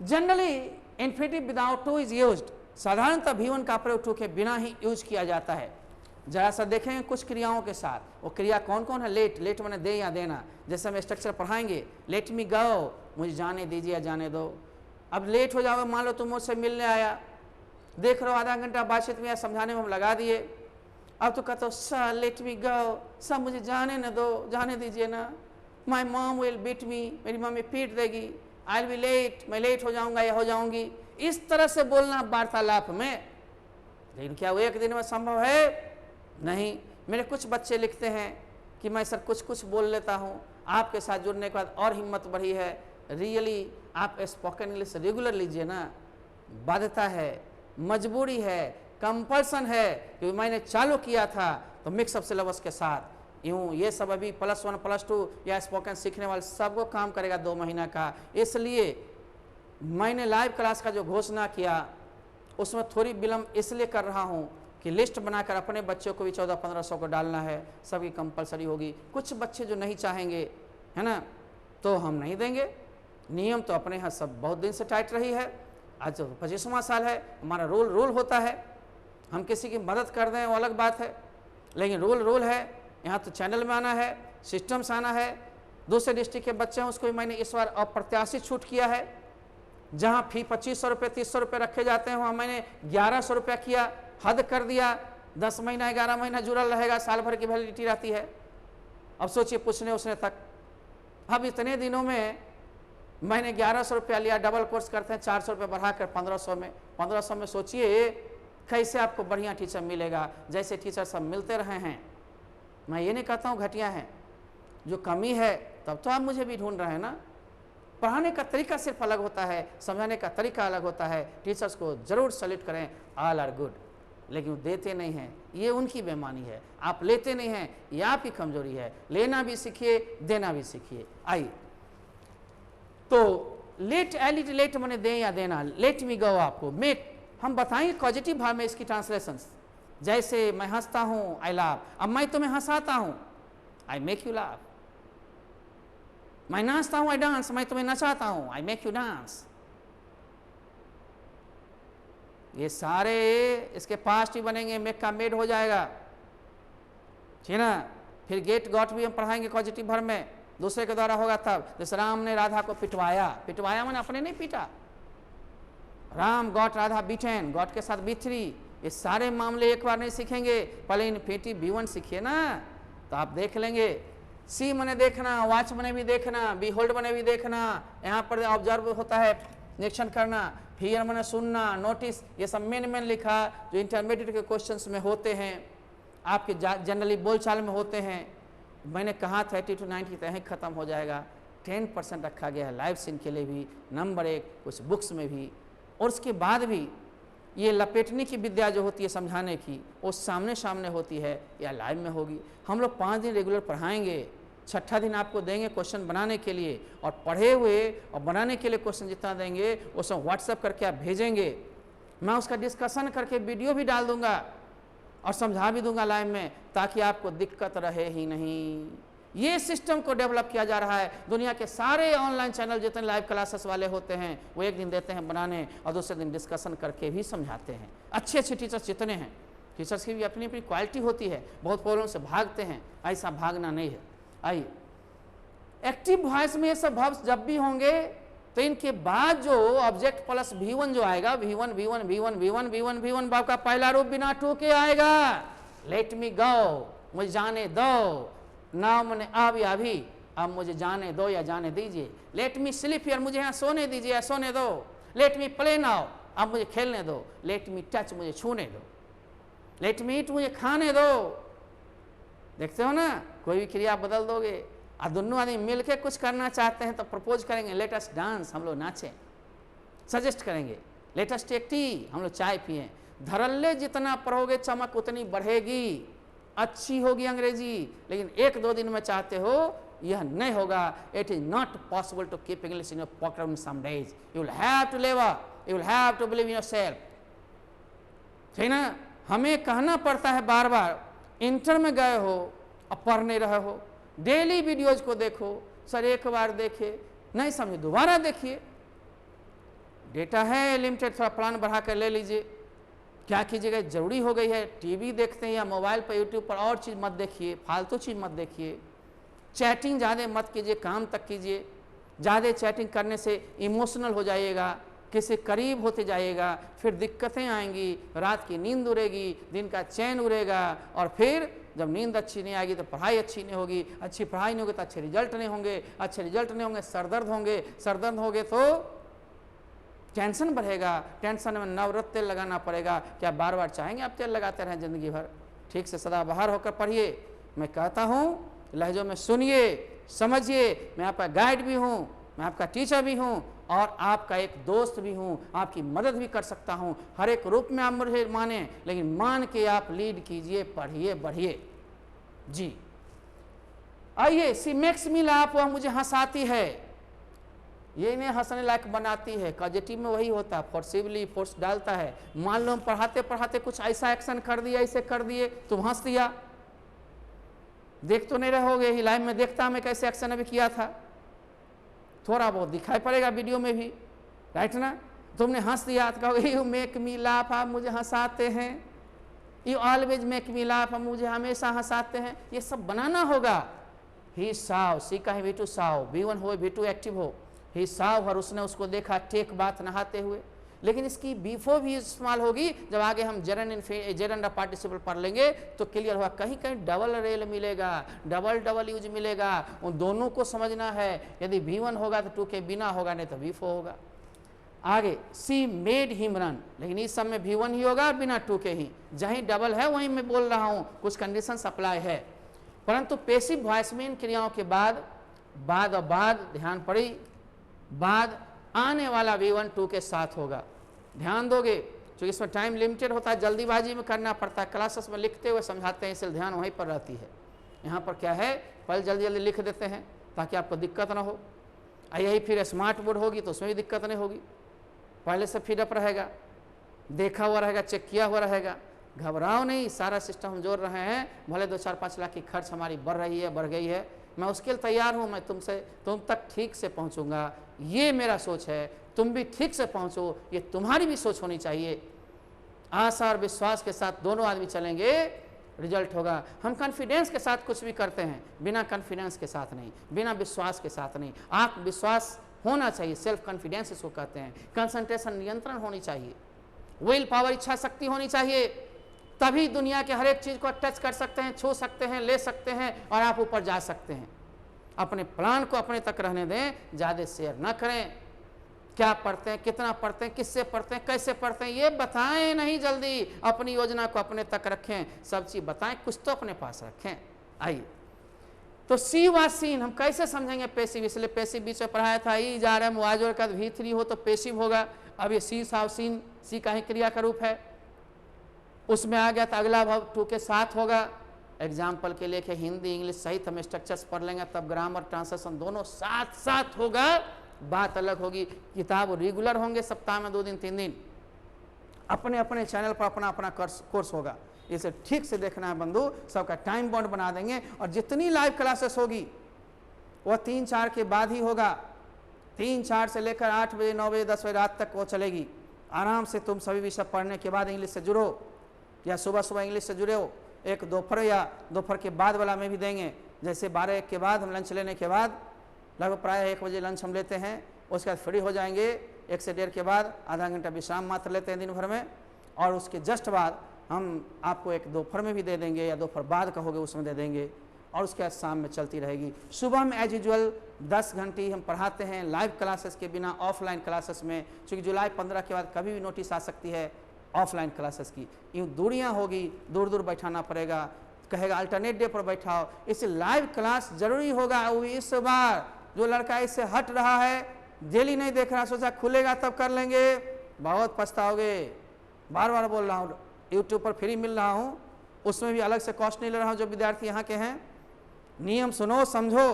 S1: Generally infinitive without to is used, साधारणतः V1 का प्रयोग टू के बिना ही यूज किया जाता है। जरा सा देखेंगे कुछ क्रियाओं के साथ, वो क्रिया कौन कौन है। लेट, लेट मैंने दे या देना, जैसे हम स्ट्रक्चर पढ़ाएंगे, लेट मी गो, मुझे जाने दीजिए या जाने दो। अब लेट हो जाओगे, मान लो तुम मुझसे मिलने आया, देख रहे हो आधा घंटा बातचीत में या समझाने में हम लगा दिए, अब तो कहते हो sir let me go, sir मुझे जाने न दो, जाने दीजिए ना, my mom will beat me, मेरी मम्मी पीट देगी, आई विल बी लेट, मैं लेट हो जाऊंगा या हो जाऊंगी। इस तरह से बोलना वार्तालाप में, लेकिन क्या वो एक दिन में संभव है? नहीं। मेरे कुछ बच्चे लिखते हैं कि मैं सर कुछ कुछ बोल लेता हूँ, आपके साथ जुड़ने के बाद और हिम्मत बढ़ी है। रियली आप स्पोकन इंग्लिश रेगुलर लीजिए ना, बाध्यता है, मजबूरी है, कंपल्सन है, क्योंकि मैंने चालू किया था तो मिक्सअप सिलेबस के साथ यूँ ये सब अभी +1 +2 या स्पोकन सीखने वाले सबको काम करेगा 2 महीना का। इसलिए मैंने लाइव क्लास का जो घोषणा किया उसमें थोड़ी विलम्ब इसलिए कर रहा हूँ कि लिस्ट बनाकर अपने बच्चों को भी 1400-1500 को डालना है, सबकी कंपलसरी होगी। कुछ बच्चे जो नहीं चाहेंगे, है ना, तो हम नहीं देंगे। नियम तो अपने यहाँ सब बहुत दिन से टाइट रही है, आज तो 25वां साल है, हमारा रूल होता है। हम किसी की मदद कर दें वो अलग बात है, लेकिन रूल है। यहाँ तो चैनल में आना है, सिस्टम से आना है। दूसरे डिस्ट्रिक्ट के बच्चे हैं उसको भी मैंने इस बार अप्रत्याशित छूट किया है। जहाँ फी 2500 रुपये 300 रुपये रखे जाते हैं वहाँ मैंने 1100 रुपया किया, हद कर दिया। 10 महीना 11 महीना जुड़ल रहेगा, साल भर की वैलिडिटी रहती है। अब सोचिए पूछने उसने तक, अब इतने दिनों में मैंने 1100 रुपया लिया, डबल कोर्स करते हैं 400 रुपये बढ़ाकर 1500 में सोचिए कैसे आपको बढ़िया टीचर मिलेगा। जैसे टीचर सब मिलते रहे हैं, मैं ये नहीं कहता हूँ घटिया है, जो कमी है तब तो आप मुझे भी ढूंढ रहे हैं ना। पढ़ाने का तरीका सिर्फ अलग होता है, समझाने का तरीका अलग होता है। टीचर्स को जरूर सैल्यूट करें, ऑल आर गुड, लेकिन देते नहीं हैं, ये उनकी बेईमानी है। आप लेते नहीं हैं, ये आपकी कमजोरी है। लेना भी सीखिए, देना भी सीखिए। आइए, तो लेट लेट मैंने दे या देना, लेट मी गो आपको मेक हम बताएंगे पॉजिटिव भाव में इसकी ट्रांसलेशन। जैसे मैं हंसता हूँ, आई लाफ, अब मैं तुम्हें हंसाता हूँ, आई मेक यू लाफ। मैं नाचता हूँ, आई डांस, मैं तुम्हें नचाता हूँ, आई मेक यू डांस। ये सारे इसके पास्ट ही बनेंगे, मेक का मेड हो जाएगा, ठीक है ना। फिर गेट गॉट भी हम पढ़ाएंगे पॉजिटिव भर में, दूसरे के द्वारा होगा तब। जैसे राम ने राधा को पिटवाया, पिटवाया मैंने अपने नहीं पीटा। Ram got Radha beaten, got के साथ B3। ये सारे मामले एक बार नहीं सीखेंगे, पहले इन्फिनिटिव B1 सीखिए ना, तो आप देख लेंगे। सी मैंने देखना, वॉच मैंने भी देखना, बी होल्ड मैंने भी देखना, यहाँ पर ऑब्जर्व होता है निरीक्षण करना, हियर मैंने सुनना, नोटिस, ये सब मेन लिखा जो इंटरमीडिएट के क्वेश्चंस में होते हैं, आपके जनरली बोलचाल में होते हैं। मैंने कहा था 80 to 90 तक यहीं खत्म हो जाएगा। 10% रखा गया है लाइव सीन के लिए भी, नंबर 1 कुछ बुक्स में भी। और उसके बाद भी ये लपेटने की विद्या जो होती है समझाने की, वो सामने सामने होती है या लाइव में होगी। हम लोग 5 दिन रेगुलर पढ़ाएंगे, 6ठा दिन आपको देंगे क्वेश्चन बनाने के लिए, और पढ़े हुए और बनाने के लिए क्वेश्चन जितना देंगे वो सब व्हाट्सएप करके आप भेजेंगे। मैं उसका डिस्कशन करके वीडियो भी डाल दूंगा और समझा भी दूंगा लाइव में, ताकि आपको दिक्कत रहे ही नहीं। ये सिस्टम को डेवलप किया जा रहा है। दुनिया के सारे ऑनलाइन चैनल जितने लाइव क्लासेस वाले होते हैं वो एक दिन देते हैं बनाने और दूसरे दिन डिस्कशन करके भी समझाते हैं। अच्छे अच्छे टीचर्स जितने हैं, टीचर्स की भी अपनी अपनी क्वालिटी होती है, बहुत प्रॉब्लम से भागते हैं, ऐसा भागना नहीं है। आइए, एक्टिव वॉइस में ये सब वर्ब्स जब भी होंगे तो इनके बाद जो ऑब्जेक्ट प्लस V1 जो आएगा, V1 बाब का पहला रूप बिना टू के आएगा। लेट मी गो, मुझे जाने दो। नाउ मैंने अब या अभी, अब मुझे जाने दो या जाने दीजिए। लेट मी स्लीप हियर, मुझे यहाँ सोने दीजिए या सोने दो। लेट मी प्ले नाउ, अब मुझे खेलने दो। लेट मी टच, मुझे छूने दो। लेट मी ईट, मुझे खाने दो। देखते हो ना, कोई भी क्रिया बदल दोगे। और दोनों आदमी मिलके कुछ करना चाहते हैं तो प्रपोज करेंगे, लेट अस डांस, हम लोग नाचें। सजेस्ट करेंगे, लेट अस टेक टी, हम लोग चाय पिए। धरल्ले जितना पढ़ोगे चमक उतनी बढ़ेगी, अच्छी होगी अंग्रेजी। लेकिन 1-2 दिन में चाहते हो, यह नहीं होगा। It is not possible to keep English in your pocket in some days. You will have to live, you will have to believe in yourself, ठीक ना। हमें कहना पड़ता है बार बार। इंटर में गए हो और पढ़ नहीं रहे हो, डेली वीडियोज को देखो। सर एक बार देखे, नहीं समझे दोबारा देखिए। डेटा है लिमिटेड, थोड़ा प्लान बढ़ा कर ले लीजिए, क्या कीजिएगा, जरूरी हो गई है। टीवी देखते हैं या मोबाइल पर यूट्यूब पर और चीज़ मत देखिए, फालतू चीज़ मत देखिए। चैटिंग ज़्यादा मत कीजिए, काम तक कीजिए। ज़्यादा चैटिंग करने से इमोशनल हो जाइएगा, किसी करीब होते जाइएगा, फिर दिक्कतें आएंगी, रात की नींद उड़ेगी, दिन का चैन उड़ेगा, और फिर जब नींद अच्छी नहीं आएगी तो पढ़ाई अच्छी नहीं होगी, अच्छी पढ़ाई नहीं होगी तो अच्छे रिजल्ट नहीं होंगे, अच्छे रिजल्ट नहीं होंगे सरदर्द होंगे, सरदर्द होंगे तो टेंशन बढ़ेगा, टेंशन में नवरत्न तेल लगाना पड़ेगा। क्या बार बार चाहेंगे आप तेल लगाते रहें ज़िंदगी भर? ठीक से सदाबहार होकर पढ़िए। मैं कहता हूँ लहजों में सुनिए, समझिए। मैं आपका गाइड भी हूँ, मैं आपका टीचर भी हूँ, और आपका एक दोस्त भी हूँ, आपकी मदद भी कर सकता हूँ। हर एक रूप में आप मुझे माने, लेकिन मान के आप लीड कीजिए, पढ़िए, बढ़िए। जी आइए, सी मेक्स मी लाफ, वह मुझे हंसाती है, ये इन्हें हंसने लायक बनाती है। पॉजिटिव में वही होता है, फोर्सिबली फोर्स डालता है। मान लो हम पढ़ाते पढ़ाते कुछ ऐसा एक्शन कर दिया, ऐसे कर दिए, तुम हंस दिया, देख तो नहीं रहोगे ही, लाइव में देखता मैं कैसे एक्शन अभी किया था, थोड़ा बहुत दिखाई पड़ेगा वीडियो में भी, राइट ना? तुमने हंस दिया तो कहोगे यू मेक मी लाफ, आप मुझे हंसाते हैं, you always make me laugh, आप मुझे हमेशा हंसाते हैं। ये सब बनाना होगा। ही साव, सी का है V2 साव, V1 हो V2 एक्टिव हो, ही साव हर, उसने उसको देखा टेक बात नहाते हुए। लेकिन इसकी बिफोर भी इस्तेमाल होगी जब आगे हम जेरंड पार्टिसिपल पढ़ लेंगे तो क्लियर होगा। कहीं कहीं डबल रेल मिलेगा, डबल यूज मिलेगा, उन दोनों को समझना है। यदि V1 होगा तो 2 के बिना होगा, नहीं तो V4 होगा। आगे सी मेड हिम रन, लेकिन इस सब में V1 ही होगा बिना 2 के ही। जहीं डबल है वहीं मैं बोल रहा हूँ, कुछ कंडीशन अप्लाई है। परंतु पेसिव वॉइस में इन क्रियाओं के बाद और बाद ध्यान पड़ी, बाद आने वाला V1 2 के साथ होगा। ध्यान दोगे, क्योंकि इसमें टाइम लिमिटेड होता है, जल्दीबाजी में करना पड़ता है। क्लासेस में लिखते हुए समझाते हैं, इसलिए ध्यान वहीं पर रहती है। यहाँ पर क्या है, पहले जल्दी जल्दी लिख देते हैं ताकि आपको दिक्कत ना हो। यही फिर स्मार्ट बोर्ड होगी तो उसमें भी दिक्कत नहीं होगी, पहले से फीडअप रहेगा, देखा हुआ रहेगा, चेक किया हुआ रहेगा। घबराओ नहीं, सारा सिस्टम हम जोड़ रहे हैं। भले 2-4-5 लाख की खर्च हमारी बढ़ रही है, बढ़ गई है, मैं उसके लिए तैयार हूँ। मैं तुम तक ठीक से पहुँचूंगा, ये मेरा सोच है। तुम भी ठीक से पहुँचो, ये तुम्हारी भी सोच होनी चाहिए। आशा और विश्वास के साथ दोनों आदमी चलेंगे, रिजल्ट होगा। हम कॉन्फिडेंस के साथ कुछ भी करते हैं, बिना कॉन्फिडेंस के साथ नहीं, बिना विश्वास के साथ नहीं। आत्मविश्वास होना चाहिए, सेल्फ कॉन्फिडेंस इसको कहते हैं। कंसंट्रेशन, नियंत्रण होनी चाहिए, विल पावर, इच्छा शक्ति होनी चाहिए। तभी दुनिया के हर एक चीज को टच कर सकते हैं, छू सकते हैं, ले सकते हैं, और आप ऊपर जा सकते हैं। अपने प्लान को अपने तक रहने दें, ज़्यादा शेयर ना करें। क्या पढ़ते हैं, कितना पढ़ते हैं, किससे पढ़ते हैं, कैसे पढ़ते हैं, ये बताएं नहीं जल्दी। अपनी योजना को अपने तक रखें, सब चीज़ बताएं, कुछ तो अपने पास रखें। आइए, तो सी वाज सीन हम कैसे समझेंगे पेसिव, इसलिए पेसिव बीच में पढ़ाया था। ई जा रहा है मुआजर का V3 हो तो पेसिव होगा। अब ये सी साव सीन, सी का ही क्रिया का रूप है, उसमें आ गया तो अगला भाव 2 के साथ होगा। एग्जाम्पल के लिए हिंदी इंग्लिश सहित हम स्ट्रक्चर्स पढ़ लेंगे, तब ग्रामर ट्रांसलेशन दोनों साथ साथ होगा। बात अलग होगी, किताब रेगुलर होंगे, सप्ताह में 2 दिन 3 दिन अपने अपने चैनल पर अपना अपना कोर्स होगा। इसे ठीक से देखना है बंधु, सबका टाइम बॉन्ड बना देंगे। और जितनी लाइव क्लासेस होगी वह 3-4 के बाद ही होगा। 3-4 से लेकर 8 बजे 9 बजे 10 बजे रात तक वो चलेगी। आराम से तुम सभी विषय पढ़ने के बाद इंग्लिश से जुड़ो, या सुबह सुबह इंग्लिश से जुड़े हो। एक दोपहर या दोपहर के बाद वाला में भी देंगे, जैसे 12-1 के बाद हम लंच लेने के बाद, लगभग प्रायः 1 बजे लंच हम लेते हैं, उसके बाद फ्री हो जाएंगे। 1 से 1.5 के बाद आधा घंटा विश्राम मात्र लेते हैं दिन भर में, और उसके जस्ट बाद हम आपको एक दोपहर में भी दे देंगे, या दोपहर बाद कहोगे उसमें दे देंगे, और उसके बाद शाम में चलती रहेगी। सुबह में एज यूजुअल 10 घंटे हम पढ़ाते हैं लाइव क्लासेस के बिना, ऑफलाइन क्लासेस में, क्योंकि जुलाई 15 के बाद कभी भी नोटिस आ सकती है ऑफलाइन क्लासेस की। यूँ दूरियाँ होगी, दूर दूर बैठाना पड़ेगा, कहेगा अल्टरनेट डे पर बैठाओ। इससे लाइव क्लास जरूरी होगा। इस बार जो लड़का इससे हट रहा है, डेली नहीं देख रहा, सोचा खुलेगा तब कर लेंगे, बहुत पछताओगे। बार बार बोल रहा हूँ, यूट्यूब पर फ्री मिल रहा हूँ, उसमें भी अलग से कॉस्ट नहीं ले रहा हूँ। जो विद्यार्थी यहाँ के हैं, नियम सुनो, समझो,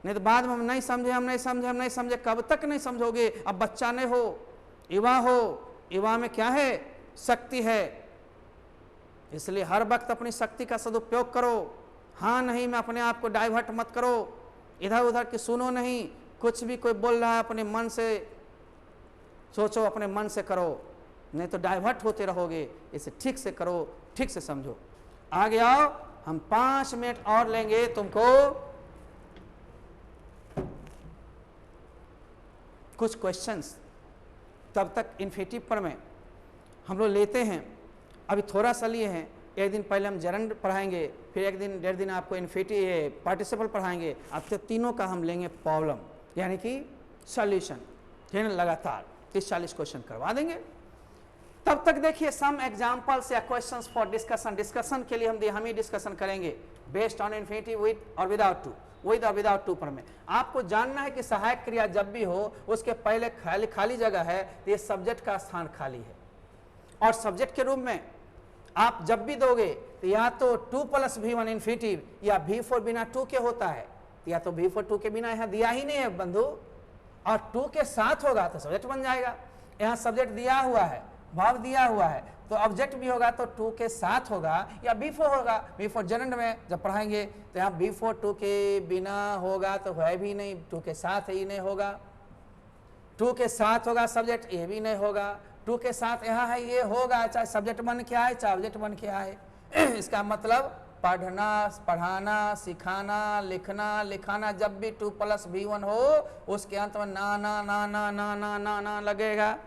S1: नहीं तो बाद में हम नहीं समझे, कब तक नहीं समझोगे। अब बच्चा नहीं हो, युवा हो, युवा में क्या है, शक्ति है। इसलिए हर वक्त अपनी शक्ति का सदुपयोग करो। हाँ नहीं में अपने आप को डाइवर्ट मत करो, इधर उधर की सुनो नहीं। कुछ भी कोई बोल रहा है अपने मन से सोचो, अपने मन से करो। नहीं तो डाइवर्ट होते रहोगे। इसे ठीक से करो, ठीक से समझो। आगे आओ, हम 5 मिनट और लेंगे तुमको कुछ क्वेश्चंस, तब तक इन्फिनेटिव पर में हम लोग लेते हैं। अभी थोड़ा सा लिए हैं, एक दिन पहले हम जरंड पढ़ाएंगे, फिर एक दिन 1.5 दिन आपको इन्फिनेटिव पार्टिसिपल पढ़ाएंगे। अब तो तीनों का हम लेंगे प्रॉब्लम, यानी कि सॉल्यूशन, ठीक है, लगातार 30-40 क्वेश्चन करवा देंगे। तब तक देखिए सम एग्जांपल्स या क्वेश्चंस फॉर डिस्कशन। डिस्कशन के लिए हम ही डिस्कशन करेंगे बेस्ड ऑन इन्फिनेटिव विद और विदाउट टू, विद और विदाउट टू पर में। आपको जानना है कि सहायक क्रिया जब भी हो उसके पहले खाली जगह है तो ये सब्जेक्ट का स्थान खाली है, और सब्जेक्ट के रूप में आप जब भी दोगे तो या तो 2 + V1 इन्फिनेटिव या V4 बिना 2 के होता है, या तो V4 2 के बिना यहाँ दिया ही नहीं है बंधु, और 2 के साथ होगा तो सब्जेक्ट बन जाएगा। यहाँ सब्जेक्ट दिया हुआ है, भाव दिया हुआ है, तो ऑब्जेक्ट भी होगा तो 2 के साथ होगा या V4 होगा। V4 जनरल में जब पढ़ाएंगे तो यहाँ V4 2 के बिना होगा तो है भी नहीं, 2 के साथ ही नहीं होगा, 2 के साथ होगा सब्जेक्ट, ये भी नहीं होगा, 2 के साथ यहाँ है ये होगा, चाहे सब्जेक्ट बन के आए चाहे ऑब्जेक्ट बन के आए। इसका मतलब पढ़ना, पढ़ाना, सिखाना, लिखना, लिखाना, जब भी 2 + V1 हो उसके अंत में ना ना ना ना ना ना ना ना लगेगा।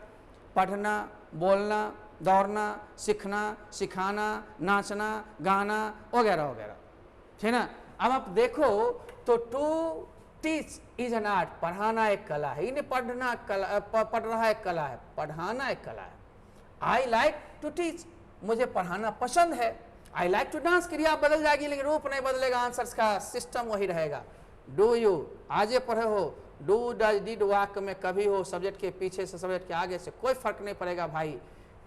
S1: पढ़ना, बोलना, दौड़ना, सीखना, सिखाना, नाचना, गाना वगैरह वगैरह, ठीक ना। अब आप देखो तो to teach is an art, पढ़ाना एक कला है, इन्हें पढ़ना कला, पढ़ रहा एक कला है, पढ़ाना एक कला है। आई लाइक टू टीच, मुझे पढ़ाना पसंद है। आई लाइक टू डांस, क्रिया बदल जाएगी लेकिन रूप नहीं बदलेगा, आंसर्स का सिस्टम वही रहेगा। डू यू, आज पढ़े हो, डू डज डिड वाक्य में कभी हो सब्जेक्ट के पीछे से सब्जेक्ट के आगे से कोई फर्क नहीं पड़ेगा भाई।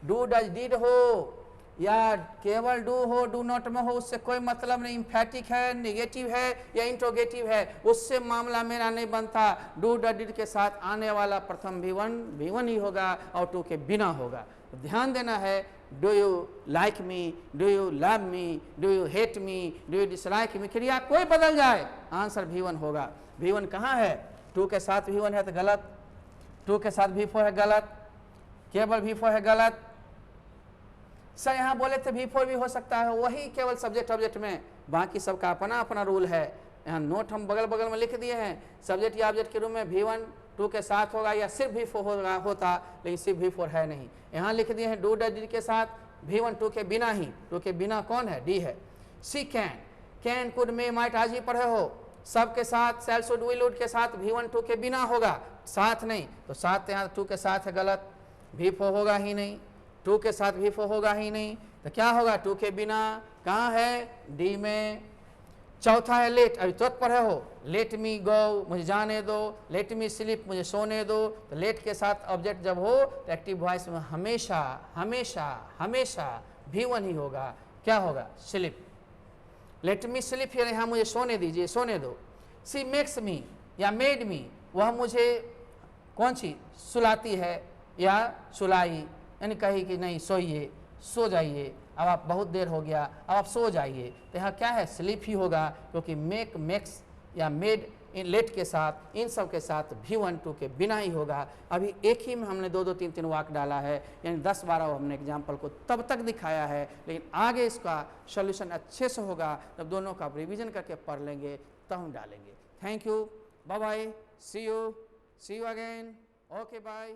S1: डू डज डिड हो या केवल डू हो, डू नॉट में हो, उससे कोई मतलब नहीं। इम्फैटिक है, नेगेटिव है या इंट्रोगेटिव है, उससे मामला मेरा नहीं बनता। डू डज डिड के साथ आने वाला प्रथम V1 ही होगा और 2 के बिना होगा। तो ध्यान देना है, do you like me, do you love me, do you hate me, do you dislike me, क्रिया कोई बदल जाए आंसर V1 होगा। V1 कहाँ है? 2 के साथ V1 है तो गलत, 2 के साथ V4 है गलत, केवल V4 है गलत। सर यहाँ बोले थे V4 भी हो सकता है, वही केवल सब्जेक्ट ऑब्जेक्ट में, बाकी सबका अपना अपना रूल है। यहाँ नोट हम बगल बगल में लिख दिए हैं, सब्जेक्ट या ऑब्जेक्ट के रूप में V1 2 के साथ होगा या सिर्फ V4 होता, लेकिन सिर्फ V4 है नहीं। यहाँ लिख दिए हैं डू डज डिड के साथ V1 2 के बिना ही, 2 के बिना कौन है? डी है। सी कैन कुड मे माइट आज ही पढ़े हो, सब के साथ शैल शुड विल वुड के साथ V1 2 के बिना होगा, साथ नहीं, तो साथ यहाँ 2 के साथ है गलत, V4 होगा ही नहीं, 2 के साथ V4 होगा ही नहीं, तो क्या होगा? 2 के बिना कहाँ है? डी में। चौथा है लेट, अभी तुरंत पढ़े हो, लेट मी गो, मुझे जाने दो, लेट मी स्लीप, मुझे सोने दो। तो लेट के साथ ऑब्जेक्ट जब हो तो एक्टिव वॉइस में हमेशा हमेशा हमेशा V1 ही होगा। क्या होगा? स्लीप। लेट मी स्लीप, फिर यहाँ मुझे सोने दीजिए, सोने दो। सी मेक्स मी या मेड मी, वह मुझे कौन सी सुलाती है या सुलाई, यानी कही कि नहीं सोइए, सो जाइए, अब आप बहुत देर हो गया, अब आप सो जाइए। तो यहाँ क्या है? स्लीप ही होगा, क्योंकि मेक, मेक्स या मेड इन लेट के साथ, इन सब के साथ V1 2 के बिना ही होगा। अभी एक ही में हमने 2-2 3-3 वाक डाला है, यानी 10-12 हमने एग्जाम्पल को तब तक दिखाया है, लेकिन आगे इसका सोल्यूशन अच्छे से होगा जब दोनों का रिविजन करके पढ़ लेंगे तब हम डालेंगे। Thank you, bye bye, see you again, okay bye.